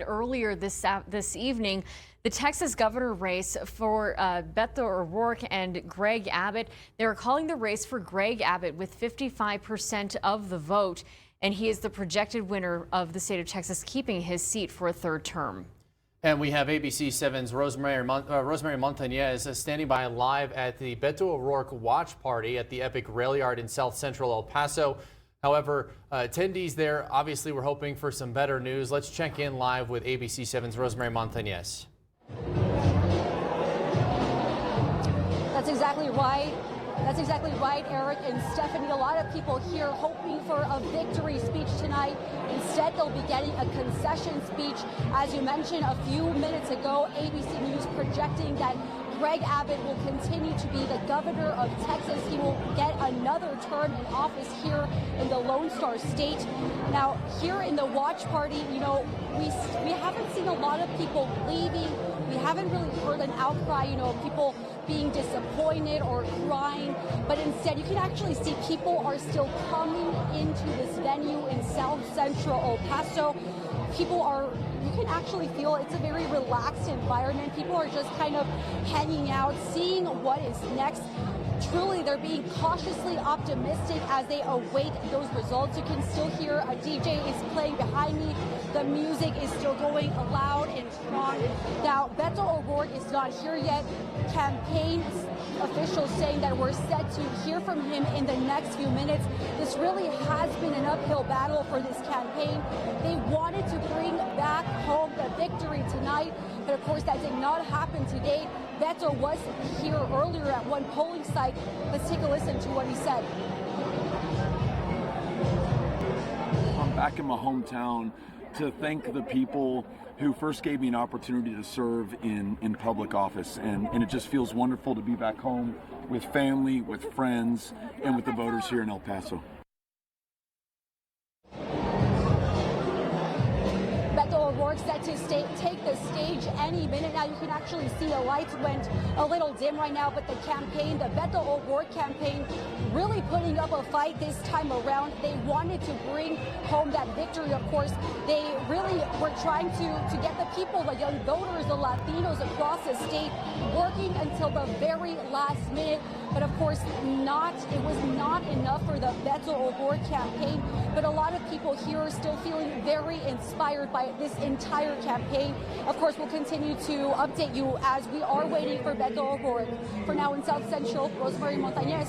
Earlier this evening, the Texas governor race for Beto O'Rourke and Greg Abbott. They're calling the race for Greg Abbott with 55% of the vote, and he is the projected winner of the state of Texas, keeping his seat for a third term. And we have ABC 7's Rosemary Montañez standing by live at the Beto O'Rourke watch party at the Epic Rail Yard in South Central El Paso. However, attendees there obviously were hoping for some better news. Let's check in live with ABC 7's Rosemary Montañez. That's exactly right. That's exactly right, Eric and Stephanie. A lot of people here hoping for a victory speech tonight. Instead, they'll be getting a concession speech. As you mentioned a few minutes ago, ABC News projecting that Greg Abbott will continue to be the governor of Texas. He will get another term in office here in the Lone Star State. Now, here in the watch party, you know, we haven't seen a lot of people leaving. We haven't really heard an outcry, you know, people being disappointed or crying. But instead, you can actually see people are still coming into this venue in South Central El Paso. People are, you can actually feel it's a very relaxed environment. People are just kind of hanging out, seeing what is next. Truly, they're being cautiously optimistic as they await those results. You can still hear a DJ is playing behind me. The music is still going loud and strong. Now, Beto O'Rourke is not here yet. Campaign officials saying that we're set to hear from him in the next few minutes. This really has been an uphill battle for this campaign. They wanted to bring back home the victory tonight, but of course that did not happen today. Beto was here earlier at one polling site. Let's take a listen to what he said. I'm back in my hometown to thank the people who first gave me an opportunity to serve in public office. And it just feels wonderful to be back home with family, with friends, and with the voters here in El Paso. Beto O'Rourke set to take the stage any minute now. You can actually see the lights went a little dim right now, but the campaign, the Beto O'Rourke campaign, really putting up a fight this time around. They wanted to bring home that victory, of course. They really were trying to get the people, the young voters, the Latinos across the state, working until the very last minute. But of course, it was not enough for the Beto O'Rourke campaign. But a lot of people here are still feeling very inspired by this entire campaign. Of course, we'll continue to update you as we are waiting for Beto O'Rourke. For now in South Central, Rosemary Montañez,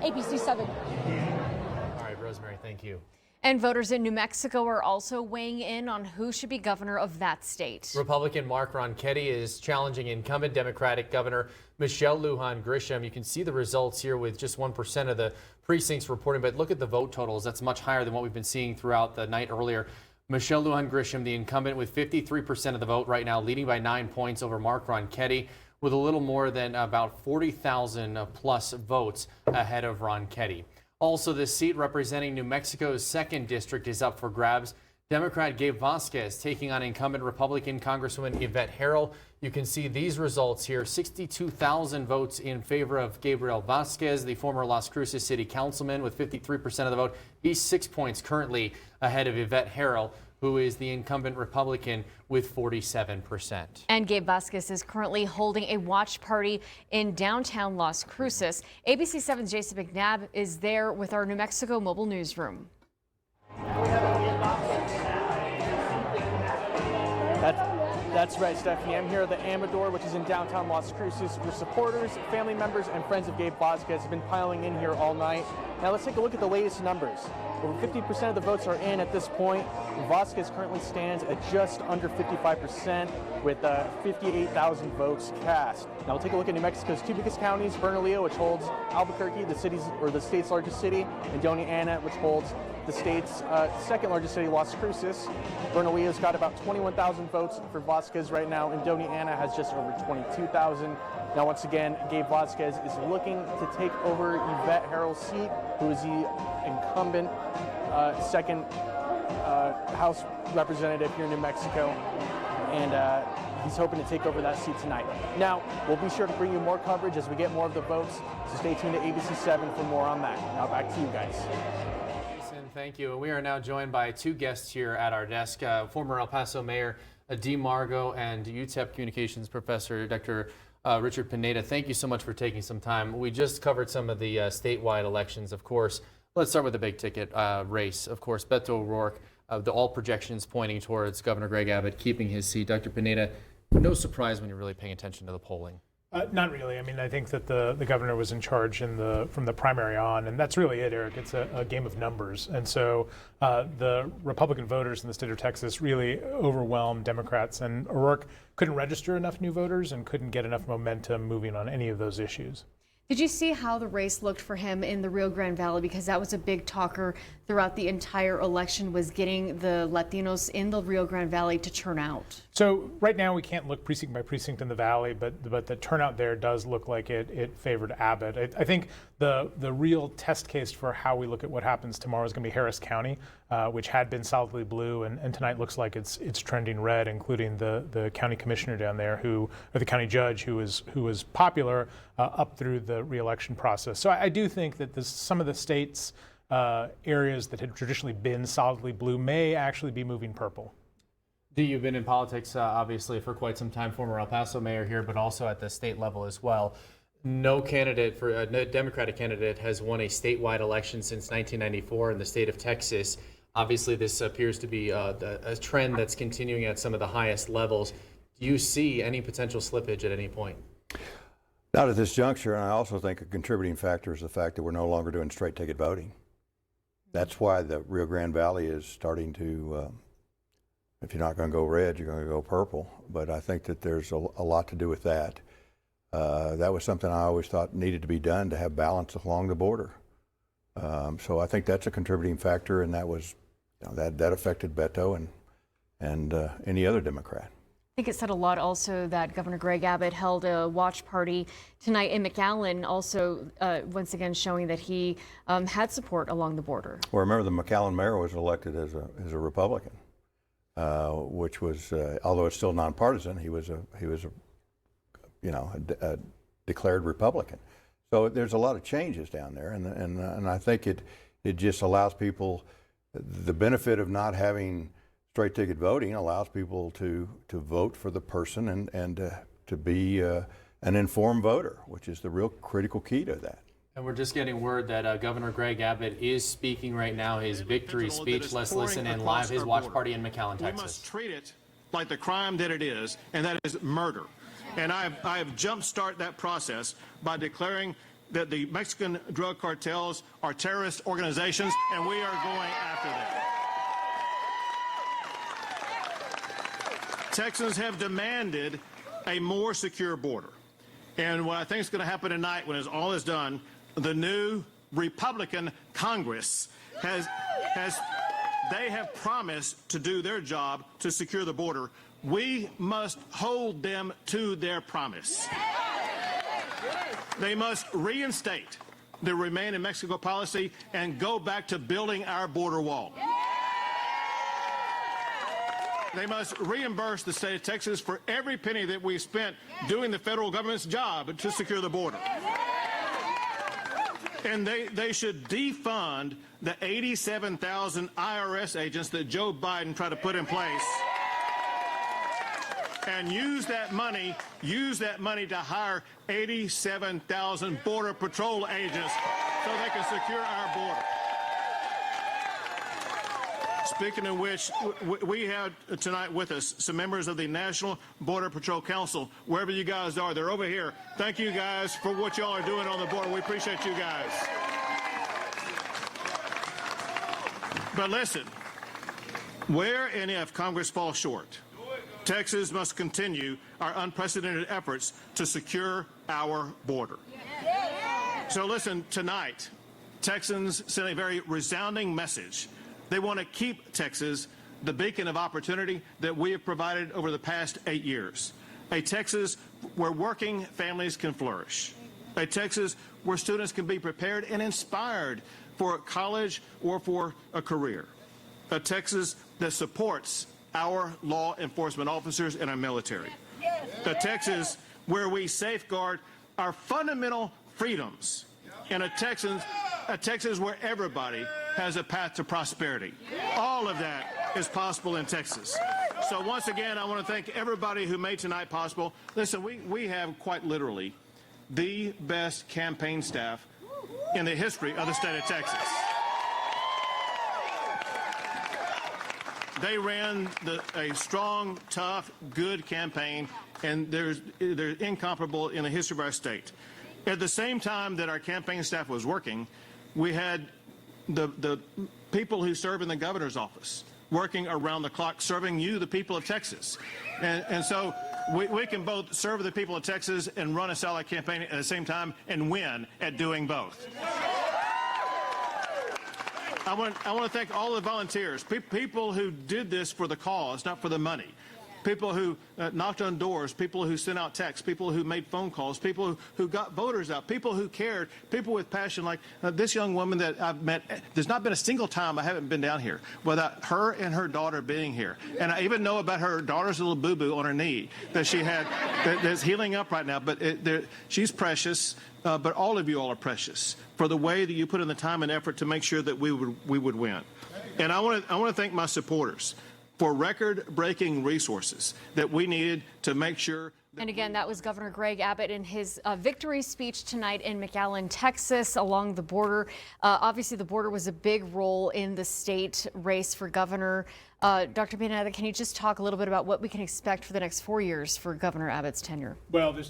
ABC 7. All right, Rosemary, thank you. And voters in New Mexico are also weighing in on who should be governor of that state. Republican Mark Ronchetti is challenging incumbent Democratic Governor Michelle Lujan Grisham. You can see the results here with just 1% of the precincts reporting, but look at the vote totals. That's much higher than what we've been seeing throughout the night earlier. Michelle Lujan Grisham, the incumbent, with 53% of the vote right now, leading by 9 points over Mark Ronchetti, with a little more than about 40,000 plus votes ahead of Ronchetti. Also, this seat representing New Mexico's 2nd district is up for grabs. Democrat Gabe Vasquez taking on incumbent Republican Congresswoman Yvette Harrell. You can see these results here. 62,000 votes in favor of Gabriel Vasquez, the former Las Cruces city councilman, with 53% of the vote. He's 6 points currently ahead of Yvette Harrell, who is the incumbent Republican, with 47%. And Gabe Vasquez is currently holding a watch party in downtown Las Cruces. ABC 7's Jason McNabb is there with our New Mexico mobile newsroom. That's right, Stephanie. I'm here at the Amador, which is in downtown Las Cruces, where supporters, family members, and friends of Gabe Vasquez have been piling in here all night. Now let's take a look at the latest numbers. Over 50% of the votes are in at this point. Vasquez currently stands at just under 55% with 58,000 votes cast. Now we'll take a look at New Mexico's 2 biggest counties, Bernalillo, which holds Albuquerque, the state's largest city, and Doña Ana, which holds the state's 2nd largest city, Las Cruces. Bernalillo's got about 21,000 votes for Vasquez right now, and Doña Ana has just over 22,000. Now, once again, Gabe Vasquez is looking to take over Yvette Harrell's seat, who is the incumbent 2nd House representative here in New Mexico, and he's hoping to take over that seat tonight. Now, we'll be sure to bring you more coverage as we get more of the votes, so stay tuned to ABC 7 for more on that. Now, back to you guys. Thank you. We are now joined by 2 guests here at our desk. Former El Paso Mayor DeMargo and UTEP Communications Professor Dr. Richard Pineda. Thank you so much for taking some time. We just covered some of the statewide elections, of course. Let's start with the big ticket race. Of course, Beto O'Rourke, all projections pointing towards Governor Greg Abbott keeping his seat. Dr. Pineda, no surprise when you're really paying attention to the polling. Not really. I mean, I think that the governor was in charge from the primary on, and that's really it, Eric. It's a game of numbers. And so the Republican voters in the state of Texas really overwhelmed Democrats, and O'Rourke couldn't register enough new voters and couldn't get enough momentum moving on any of those issues. Did you see how the race looked for him in the Rio Grande Valley? Because that was a big talker throughout the entire election, was getting the Latinos in the Rio Grande Valley to turn out. So right now we can't look precinct by precinct in the valley, but the turnout there does look like it favored Abbott. I think the real test case for how we look at what happens tomorrow is going to be Harris County, which had been solidly blue, and tonight looks like it's trending red, including the county commissioner down there, or the county judge who was popular up through the re-election process. So I do think that some of the states areas that had traditionally been solidly blue may actually be moving purple. You've been in politics, obviously, for quite some time, former El Paso mayor here, but also at the state level as well. No Democratic candidate has won a statewide election since 1994 in the state of Texas. Obviously, this appears to be a trend that's continuing at some of the highest levels. Do you see any potential slippage at any point? Not at this juncture, and I also think a contributing factor is the fact that we're no longer doing straight ticket voting. That's why the Rio Grande Valley is starting to, if you're not going to go red, you're going to go purple. But I think that there's a lot to do with that. That was something I always thought needed to be done to have balance along the border. So I think that's a contributing factor, and that was, that affected Beto and any other Democrat. I think it said a lot also that Governor Greg Abbott held a watch party tonight in McAllen, also once again showing that he had support along the border. Well, remember the McAllen mayor was elected as a Republican, which was, although it's still nonpartisan, he was a declared Republican. So there's a lot of changes down there, and I think it just allows people the benefit of not having straight ticket voting allows people to vote for the person and to be an informed voter, which is the real critical key to that. And we're just getting word that Governor Greg Abbott is speaking right now his victory speech. Let's listen in live his watch party in McAllen, Texas. We must treat it like the crime that it is, and that is murder. And I have jumpstart that process by declaring that the Mexican drug cartels are terrorist organizations, and we are going after them. Texans have demanded a more secure border. And what I think is going to happen tonight when all is done, the new Republican Congress they have promised to do their job to secure the border. We must hold them to their promise. They must reinstate the Remain in Mexico policy and go back to building our border wall. They must reimburse the state of Texas for every penny that we spent doing the federal government's job to secure the border. And they should defund the 87,000 IRS agents that Joe Biden tried to put in place and use that money to hire 87,000 Border Patrol agents so they can secure our border. Speaking of which, we have tonight with us some members of the National Border Patrol Council. Wherever you guys are, they're over here. Thank you guys for what y'all are doing on the border. We appreciate you guys. But listen, where and if Congress falls short, Texas must continue our unprecedented efforts to secure our border. So listen, tonight, Texans sent a very resounding message. They want to keep Texas the beacon of opportunity that we have provided over the past 8 years. A Texas where working families can flourish. A Texas where students can be prepared and inspired for college or for a career. A Texas that supports our law enforcement officers and our military. A Texas where we safeguard our fundamental freedoms. And a Texas where everybody has a path to prosperity. All of that is possible in Texas. So once again, I want to thank everybody who made tonight possible. Listen, we have quite literally the best campaign staff in the history of the state of Texas. They ran a strong, tough, good campaign, and they're incomparable in the history of our state. At the same time that our campaign staff was working, we had the people who serve in the governor's office working around the clock, serving you, the people of Texas. And so we can both serve the people of Texas and run a solid campaign at the same time and win at doing both. I want to thank all the volunteers, people who did this for the cause, not for the money. People who knocked on doors, people who sent out texts, people who made phone calls, people who got voters out, people who cared, people with passion like this young woman that I've met. There's not been a single time I haven't been down here without her and her daughter being here. And I even know about her daughter's little boo-boo on her knee that she had that's healing up right now. But she's precious, but all of you all are precious for the way that you put in the time and effort to make sure that we would win. And I want to thank my supporters for record-breaking resources that we needed to make sure. And again, that was Governor Greg Abbott in his victory speech tonight in McAllen, Texas, along the border. Obviously, the border was a big role in the state race for governor. Dr. Pineda, can you just talk a little bit about what we can expect for the next 4 years for Governor Abbott's tenure? Well, there's